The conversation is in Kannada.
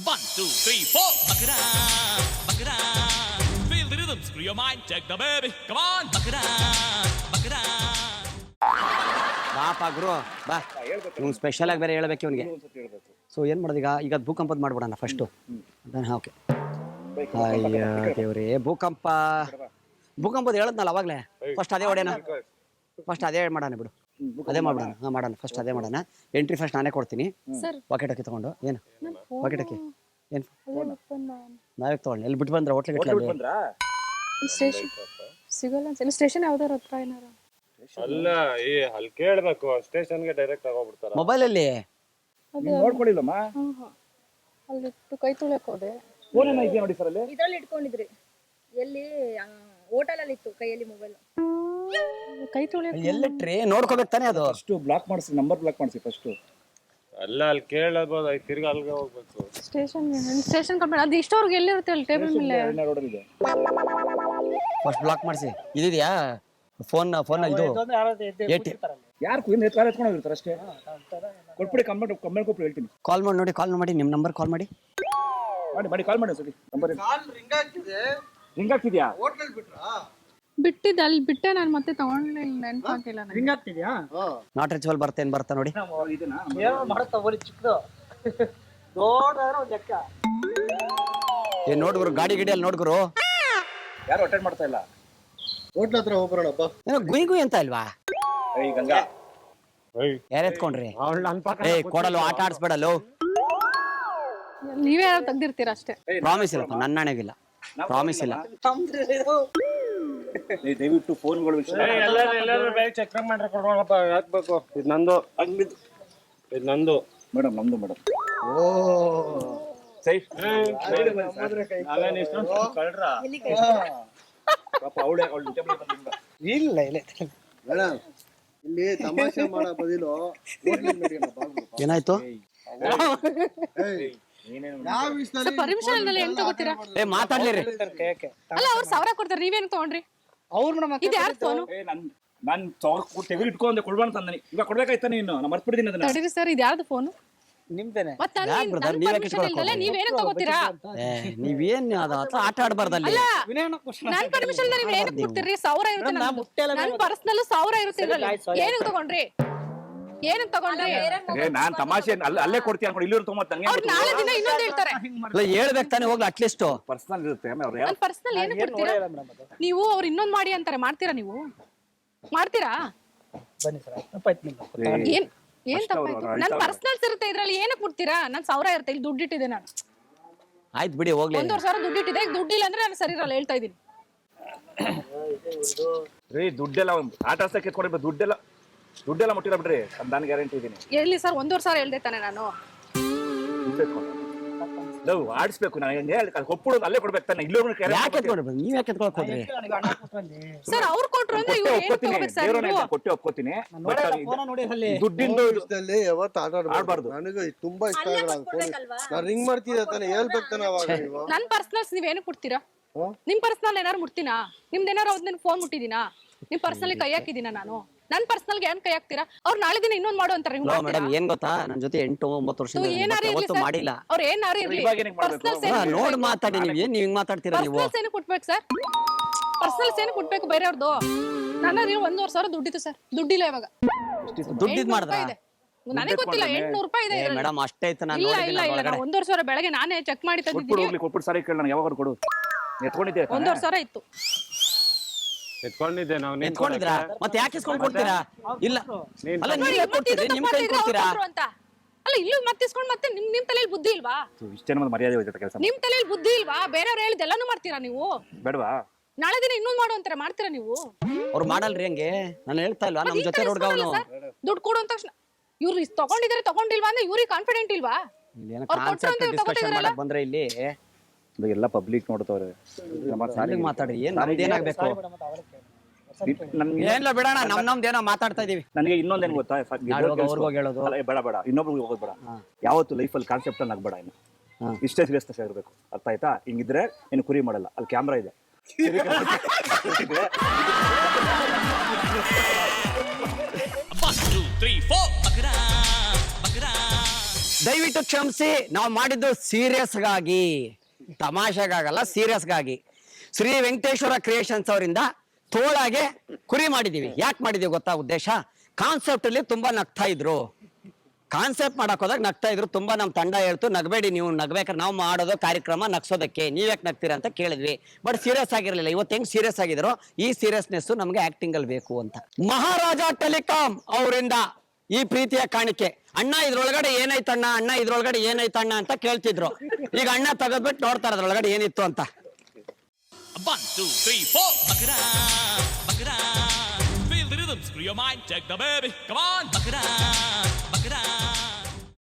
1, 2, 3, 4. Bakara, bakara. Feel the rhythm, screw your mind, take the baby. Come on, bakara, bakara. ಬಾಪಾ ಗುರು ಬಾ ಇವ್ನು ಸ್ಪೆಷಲ್ ಆಗಿ ಬೇರೆ ಹೇಳ್ಬೇಕು ಇವನಿಗೆ ಸೊ ಏನು ಮಾಡೋದು ಈಗ ಭೂಕಂಪದ ಮಾಡ್ಬಿಡೋಣ ಫಸ್ಟು ಓಕೆ ಅಯ್ಯ ದೇವ್ರಿ ಭೂಕಂಪದ ಹೇಳದ್ನಲ್ಲ ಅವಾಗಲೇ ಫಸ್ಟ್ ಅದೇ ಹೊಡೆಯೋಣ ಫಸ್ಟ್ ಅದೇ ಮಾಡೋಣ ಬಿಡು ಅದೇ ಮಾಡೋಣ ಮಾಡೋಣ ಫಸ್ಟ್ ಅದೇ ಮಾಡೋಣ ಎಂಟ್ರಿ ಫಸ್ಟ್ ನಾನೇ ಕೊಡ್ತೀನಿ ಪಾಕೆಟ್ ಹಾಕಿ ತಗೊಂಡು ಏನು ಪಾಕೆಟ್ ಹಾಕಿ ಏನು ನಾವೇ ತಗೊಂಡು ಎಲ್ಲಿ ಬಿಟ್ಟು ಬಂದ್ರೆ ಹೋಟ್ಲಿಗೆ ಸಿಗಲ್ಲ ಸ್ಟೇಷನ್ ಯಾವ್ದಾರ ಹತ್ರ ಏನಾರ ಅಲ್ಲ ಅಲ್ಲಿ ಕೇಳ್ಬೇಕು ಸ್ಟೇಷನ್ಗೆ ಡೈರೆಕ್ಟ್ ಆಗೋಗ್ಬಿಡ್ತಾರ ಮೊಬೈಲಲ್ಲಿ ನೋಡ್ಕೊಂಡಿಲ್ಲಮ್ಮ ಅಲ್ಲಿಟ್ಟು ಕೈ ತೊಳೆಯಕ್ ಹೋದೆ ಫೋನ್ ಏನೋ ಇದೆಯಾ ನೋಡಿ ಸರ್ ಅಲ್ಲಿ ಇದ್ರಲ್ಲಿ ಇಟ್ಕೊಂಡಿದ್ರಿ ಎಲ್ಲಿ ಹೋಟೆಲ್ ಅಲ್ಲಿ ಇತ್ತು ಕೈಯಲ್ಲಿ ಮೊಬೈಲ್ ಕೈ ತೊಳೆಯಕ್ ಎಲ್ಲಿಟ್ರಿ ನೋಡ್ಕೋಬೇಕು ತಾನೇ ಅದು ಫಸ್ಟ್ ಬ್ಲಾಕ್ ಮಾಡಿಸಿ ನಂಬರ್ ಬ್ಲಾಕ್ ಮಾಡಿಸಿ ಫಸ್ಟ್ ಅಲ್ಲ ಅಲ್ಲಿ ಕೇಳಬಹುದು ತಿರ್ಗಿ ಅಲ್ಲಿಗೆ ಹೋಗ್ಬೇಕು ಸ್ಟೇಷನ್ ಕಂಪ್ಲೇಂಟ್ ಅದು ಇಷ್ಟವ್ರಿಗೆ ಎಲ್ಲಿರುತ್ತೆ ಅಲ್ಲಿ ಟೇಬಲ್ ಮೇಲೆ ರೋಡಲ್ಲಿ ಇದೆ ಫಸ್ಟ್ ಬ್ಲಾಕ್ ಮಾಡಿಸಿ ಇದೆಯಾ ಫೋನ್ ಇದು ಯಾರು ಹಿಂದೆ ಕಾಲ್ ಎತ್ಕೊಂಡಿರ್ತಾರೆ ಅಷ್ಟೇ ಕೊಟ್ಬಿಡಿ ಕಂಪ್ಲೇಂಟ್ ಕೊಟ್ಟು ಹೇಳ್ತೀನಿ ಕಾಲ್ ಮಾಡಿ ನಿಮ್ಮ ನಂಬರ್ ಕಾಲ್ ಮಾಡಿ ಮಾಡಿ ಕಾಲ್ ಮಾಡಿ ಸರಿ ನಂಬರ್ ರಿಂಗ್ ಆಗ್ತಿದ್ಯಾ ಬಿಟ್ಟಿದ್ದೆ ಅಲ್ಲಿ ಬಿಟ್ಟೆ ನಾನು ಮತ್ತೆ ತಗೊಂಡ್ಲಿಲ್ಲ ನೆನಪಾಗಿಲ್ಲ ರಿಂಗ್ ಆಗ್ತಿದ್ಯಾ ನಾಟ್ ರಿಚುವಲ್ ಬರ್ತಾ ನೋಡಿ ಏನ್ ನೋಡ್ಗುರು ಗಾಡಿ ಗಿಡಿಯಲ್ಲಿ ನೋಡ್ಗುರು ಯಾರು ಅಟೆಂಡ್ ಮಾಡ್ತಾ ಇಲ್ಲ ಹೋಟ್ಲ ಹತ್ರ ಹೋಗ್ಬರೋಣಪ್ಪ ಏನೋ ಗುಯ್ ಅಂತ ಇಲ್ವಾ ಏಯ್ ಗಂಗಾ ಯಾರು ಎತ್ಕೊಂಡ್ರಿ ಕೊಡಲು ಆಟ ಆಡಿಸ್ಬೇಡಲು ನೀವೇ ಯಾರು ತೆಗ್ದಿರ್ತೀರ ಅಷ್ಟೇ ಪ್ರಾಮಿಸ್ ಇಲ್ಲಪ್ಪ ನನ್ನ ಹಣೆಗಿಲ್ಲ ಪ್ರಾಮಿಸ್ ಇಲ್ಲ ದಯವಿಟ್ಟು ಫೋನ್ಗಳು ಎಲ್ಲರೂ ಬೇಗ ಚೆಕ್ ಮಾಡ್ರೆ ಕೊಡೋಣಪ್ಪ ಹಾಕ್ಬೇಕು ಇದು ನಂದು ಮೇಡಮ್ ನಮ್ದು ಮೇಡಮ್ ಓ ಸೈಫ್ ಇಲ್ಲ ಮೇಡಮ್ ಇಲ್ಲಿ ತಮಾಷೆ ಮಾಡೋ ಬದಲು ಏನಾಯ್ತು ಯಾವ ವಿಷಯದಲ್ಲಿ ಪರ್ಮಿಷನ್ ಇಲ್ದಲೆ ಹೆಂಗ್ ತಗೋತೀರಾ ಮಾತಾಡ್ಲಿರಿ ಅಲ್ಲ ಅವ್ರು 1000 ಕೊಡ್ತಾರೆ ನೀವೇನು ತಗೊಂಡ್ರಿ ಇದು ಯಾರು ಫೋನು ನಾನು ತೆಗೆದು ಇಟ್ಕೊಂಡೆ ಕೊಡ್ಬಾರ ತಂದನಿ ಇವಾಗ ಕೊಡ್ಬೇಕಾಯ್ತಾನೆ ಇನ್ನು ನಾನು ಮರ್ತ್ಬಿಡ್ತೀನಿ ಅದನ್ನ ತಡೀರಿ ಸರ್ ಇದು ಯಾರ್ದು ಫೋನು ನಿಮ್ದೇನೆ ಮತ್ತೆ ನೀವೇನು ತಗೋತೀರಾ ನೀವೇನ್ ಅದು ಆಟ ಆಡ್ಬಾರ್ದಲ್ಲಿ ನನ್ ಪರ್ಮಿಷನ್ ಇಲ್ದೆ ನೀವ್ ಏನಕ್ಕೆ ಕೊಡ್ತೀರಿ 1000 ಇರುತ್ತೆ ನನ್ ಪರ್ಸನಲ್ 1000 ಇರುತ್ತೆ ಇದ್ರಲ್ಲಿ ಏನಕ್ಕೆ ತಗೊಂಡ್ರಿ ಏನಕ್ಕೆ ತಗೊಂಡ್ರಿ ನಾನ್ ತಮಾಷೆ ಅಲ್ಲೇ ಕೊಡ್ತೀನಿ ಅನ್ಕೊಂಡು ಇಲ್ಲಿ ತೊಗೊಂಬತ್ ನಂಗೆ ಅವ್ರು ನಾಳೆ ದಿನ ಇನ್ನೊಂದು ಹೇಳ್ತಾರೆ ಹೇಳ್ಬೇಕು ತಾನೇ ಹೋಗ್ಲಿ ಅಟ್ಲೀಸ್ಟ್ ಪರ್ಸನಲ್ ಇರುತ್ತೆ ನನ್ ಪರ್ಸನಲ್ ಏನು ಕೊಡ್ತೀರಾ ನೀವು ಅವ್ರು ಇನ್ನೊಂದು ಮಾಡಿ ಅಂತಾರೆ ಮಾಡ್ತೀರಾ ನೀವು ಮಾಡ್ತೀರಾ ಏನ್ ತಪ್ಪಾಯ್ತು ನನ್ ಪರ್ಸನಲ್ಸ್ ಇರುತ್ತೆ ಇದ್ರಲ್ಲಿ ಏನಕ್ಕೆ ಕೊಡ್ತೀರಾ ನನ್ 1000 ಇರುತ್ತೆ ಇಲ್ಲಿ ದುಡ್ಡು ಇಟ್ಟಿದೆ ನಾನು ಆಯ್ತು ಬಿಡಿ ಹೋಗ್ಲಿ 1,500 ದುಡ್ಡು ಇಟ್ಟಿದೆ ಈಗ ದುಡ್ಡಿಲ್ಲ ಅಂದ್ರೆ ನಾನು ಸರಿ ಇರಲ್ಲ ಹೇಳ್ತಾ ಇದೀನಿ ರೀ ದುಡ್ಡೆಲ್ಲ ಆಟ ಆಡ್ಸಕ್ಕೆ ಎತ್ಕೊಂಡಿರ್ಬೋದು ದುಡ್ಡೆಲ್ಲ ಮುಟ್ಟಿಲ್ಲ ಬಿಡ್ರಿ ನಾನು ಗ್ಯಾರಂಟಿ ಇದೀನಿ ಎಲ್ಲಿ ಸರ್ 1,500 ಹೇಳ್ದೆ ತಾನೆ ನಾನು ನಾವು ಆಡಿಸ್ಬೇಕು ನಾನು ಕೊಟ್ಬಿಡು ಅಲ್ಲೇ ಕೊಡ್ಬೇಕು ತಾನೆ ಇಲ್ಲೂ ಯಾಕೆ ಎತ್ಕೊಂಡ್ರಿ ನೀವ್ ಯಾಕೆ ಎತ್ಕೊಳಕ್ ಹೋದ್ರಿ ಸರ್ ಅವ್ರು ಕೊಟ್ರು ಅಂದ್ರೆ ಇವ್ರು ಏನು ತಗೋಬೇಕು ಸರ್ ನೀವು ಕೊಟ್ಟೆ ಒಪ್ಕೋತೀನಿ ದುಡ್ಡಿಂದು ವಿಷಯದಲ್ಲಿ ಯಾವತ್ತು ಆಟ ಆಡ್ಬಾರ್ದು ನನಗೆ ತುಂಬಾ ಇಷ್ಟ ಆಗಲ್ಲ ನಾನು ರಿಂಗ್ ಮಾಡ್ತಿದ್ದೆ ತಾನೆ ಹೇಳ್ಬೇಕು ತಾನೆ ಅವಾಗ ನೀವು ನನ್ ಪರ್ಸನಲ್ಸ್ ನೀವ್ ಏನು ಕೊಡ್ತೀರಾ ನಿಮ್ ಪರ್ಸನಲ್ ಏನಾರು ಮುಟ್ತೀನಾ ನಿಮ್ದು ಏನಾರು ಅವ್ನ ಫೋನ್ ಮುಟ್ಟಿದೀನಾ ನಿಮ್ ಪರ್ಸನಲ್ ಕೈ ಹಾಕಿದೀನ ನಾನು ನನ್ ಪರ್ಸನಲ್ ಏನ್ ಕೈ ಹಾಕ್ತೀರಾ ಅವ್ರು ನಾಳೆ ದಿನ ಇನ್ನೊಂದ್ ಮಾಡು ಅಂತಾರೆ ಮೇಡಮ್ ಏನ್ ಗೊತ್ತಾ ನನ್ ಜೊತೆ 8-9 ವರ್ಷ ಮಾಡಿಲ್ಲ ಅವ್ರು ಏನಾರು ಇರ್ಲಿ ನೋಡ್ ಮಾತಾಡಿ ನೀವ್ ಹಿಂಗ್ ಮಾತಾಡ್ತೀರಾ ನೀವು ಪರ್ಸನಲ್ಸ್ ಏನು ಕೊಡ್ಬೇಕು ಸರ್ ಪರ್ಸನಲ್ಸ್ ಏನು ಕೊಡ್ಬೇಕು ಬೇರೆಯವ್ರದ್ದು ನನ್ನ 1,500 ದುಡ್ಡಿತ್ತು ಸರ್ ದುಡ್ಡಿಲ್ಲ ಇವಾಗ ದುಡ್ಡಿದ್ ಮಾಡಿದ್ರ ನನಗೆ ಗೊತ್ತಿಲ್ಲ 800 ರೂಪಾಯಿ ಇದೆ ಮೇಡಮ್ ಅಷ್ಟೇ ಐತೆ ನಾನು ಇಲ್ಲ 1,500 ಬೆಳಗ್ಗೆ ನಾನೇ ಚೆಕ್ ಮಾಡಿ ತಂದಿದ್ದೀನಿ ಕೊಟ್ಬಿಡು ಸರಿ ಕೇಳ ನಾನು ಯಾವಾಗ ಕೊಡು ಎತ್ಕೊಂಡಿದ್ದೆ 1,500 ಇತ್ತು ಎತ್ಕೊಂಡಿದ್ದೆ ನಾವು ಎತ್ಕೊಂಡಿದ್ರಾ ಮತ್ತೆ ಯಾಕೆ ಇಸ್ಕೊಂಡ್ ಕೊಡ್ತೀರಾ ಇಲ್ಲ ಅಲ್ಲ ನೀವೇ ಕೊಡ್ತೀರಿ ನಿಮ್ ಕೈ ಕೊಡ್ತೀರಾ ಅಲ್ಲ ಇಲ್ಲೂ ಮತ್ತೆ ಇಸ್ಕೊಂಡ್ ಮತ್ತೆ ನಿಮ್ ತಲೆಯಲ್ಲಿ ಬುದ್ಧಿ ಇಲ್ವಾ ಇಷ್ಟೇ ನಮ್ದು ಮರ್ಯಾದೆ ಹೋಯ್ತದೆ ಕೆಲಸ ನಿಮ್ ತಲೆಯಲ್ಲಿ ಬುದ್ಧಿ ಇಲ್ವಾ ಬೇರೆಯವ್ರು ಹೇಳಿದ ಎಲ್ಲಾನು ಮಾಡ್ತೀರಾ ನೀವು ಬೇಡವಾ ನಾಳೆ ದಿನ ಇನ್ನೊಂದು ಮಾಡು ಅಂತಾರೆ ಮಾಡ್ತೀರಾ ನೀವು ಅವ್ರು ಮಾಡಲ್ರಿ ಹಂಗೆ ನಾನು ಹೇಳ್ತಾ ಇಲ್ವಾ ನಮ್ ಜೊತೆ ಹುಡುಗ ಅವನು ದುಡ್ಡು ಕೊಡು ಅಂತ ತಕ್ಷಣ ಇವ್ರು ತಗೊಂಡಿದ್ರೆ ತಗೊಂಡಿಲ್ವಾ ಅಂದ್ರೆ ಇವ್ರಿಗೆ ಕಾನ್ಫಿಡೆಂಟ್ ಇಲ್ವಾ ಬಂದ್ರೆ ಇಲ್ಲಿ ಎಲ್ಲ ಪಬ್ಲಿಕ್ ನೋಡ್ತವ್ರೆ ಮಾತಾಡಿ ಏನ್ ನಮ್ದೇನಾಗ್ಬೇಕು ಏನಿಲ್ಲ ಬಿಡೋಣ ನಮ್ದೇನೋ ಮಾತಾಡ್ತಾ ಇದೀವಿ ನನಗೆ ಇನ್ನೊಂದೇನು ಗೊತ್ತಾ ಹೇಳೋದು ಬೇಡ ಇನ್ನೊಬ್ರಿಗೆ ಹೋಗೋದು ಬೇಡ ಯಾವತ್ತು ಲೈಫಲ್ಲಿ ಕಾನ್ಸೆಪ್ಟ್ ಅಲ್ಲಿ ಆಗ್ಬೇಡ ಇನ್ನು ಇಷ್ಟೇ ಸೀರಿಯಸ್ನೆಸ್ ಆಗಿರ್ಬೇಕು ಅರ್ಥ ಆಯ್ತಾ ಹಿಂಗಿದ್ರೆ ಏನು ಕುರಿ ಮಾಡಲ್ಲ ಅಲ್ಲಿ ಕ್ಯಾಮ್ರಾ ಇದೆ ದಯವಿಟ್ಟು ಕ್ಷಮಿಸಿ, ನಾವು ಮಾಡಿದ್ದು ಸೀರಿಯಸ್ಗಾಗಿ, ತಮಾಷೆಗಾಗಲ್ಲ, ಸೀರಿಯಸ್ಗಾಗಿ. ಶ್ರೀ ವೆಂಕಟೇಶ್ವರ ಕ್ರಿಯೇಷನ್ಸ್ ಅವರಿಂದ ತೋಳಾಗೆ ಕುರಿ ಮಾಡಿದೀವಿ. ಯಾಕೆ ಮಾಡಿದೀವಿ ಗೊತ್ತಾ ಉದ್ದೇಶ? ಕಾನ್ಸೆಪ್ಟ್ ಅಲ್ಲಿ ತುಂಬಾ ನಗ್ತಾ ಇದ್ರು. ಕಾನ್ಸೆಪ್ಟ್ ಮಾಡಕ್ ಹೋದಾಗ ನಗ್ತಾ ಇದ್ರು. ತುಂಬಾ ನಮ್ಮ ತಂಡ ಹೇಳ್ತು ನಗಬೇಡಿ, ನೀವು ನಗ್ಬೇಕಾದ್ರೆ ನಾವು ಮಾಡೋದು ಕಾರ್ಯಕ್ರಮ ನಗ್ಸೋದಕ್ಕೆ, ನೀವ್ಯಾಕೆ ನಗ್ತೀರಾ ಅಂತ ಕೇಳಿದ್ವಿ. ಬಟ್ ಸೀರಿಯಸ್ ಆಗಿರ್ಲಿಲ್ಲ. ಇವತ್ತು ಹೆಂಗ್ ಸೀರಿಯಸ್ ಆಗಿದ್ರು, ಈ ಸೀರಿಯಸ್ನೆಸ್ ನಮ್ಗೆ ಆಕ್ಟಿಂಗ್ ಅಲ್ಲಿ ಬೇಕು ಅಂತ. ಮಹಾರಾಜ ಟೆಲಿಕಾಂ ಅವರಿಂದ ಈ ಪ್ರೀತಿಯ ಕಾಣಿಕೆ. ಅಣ್ಣ ಇದ್ರೊಳಗಡೆ ಏನಾಯ್ತಣ್ಣ, ಅಣ್ಣ ಇದ್ರೊಳಗಡೆ ಏನಾಯ್ತಣ್ಣ ಅಂತ ಕೇಳ್ತಿದ್ರು. ಈಗ ಅಣ್ಣ ತೆಗೆದ್ಬಿಟ್ಟು ನೋಡ್ತಾರೆ ಅದ್ರೊಳಗಡೆ ಏನಿತ್ತು ಅಂತ. 1, 2, 3, 4. Bakra, bakra. Feel the rhythm, screw your mind, check the baby. Come on, bakra, bakra.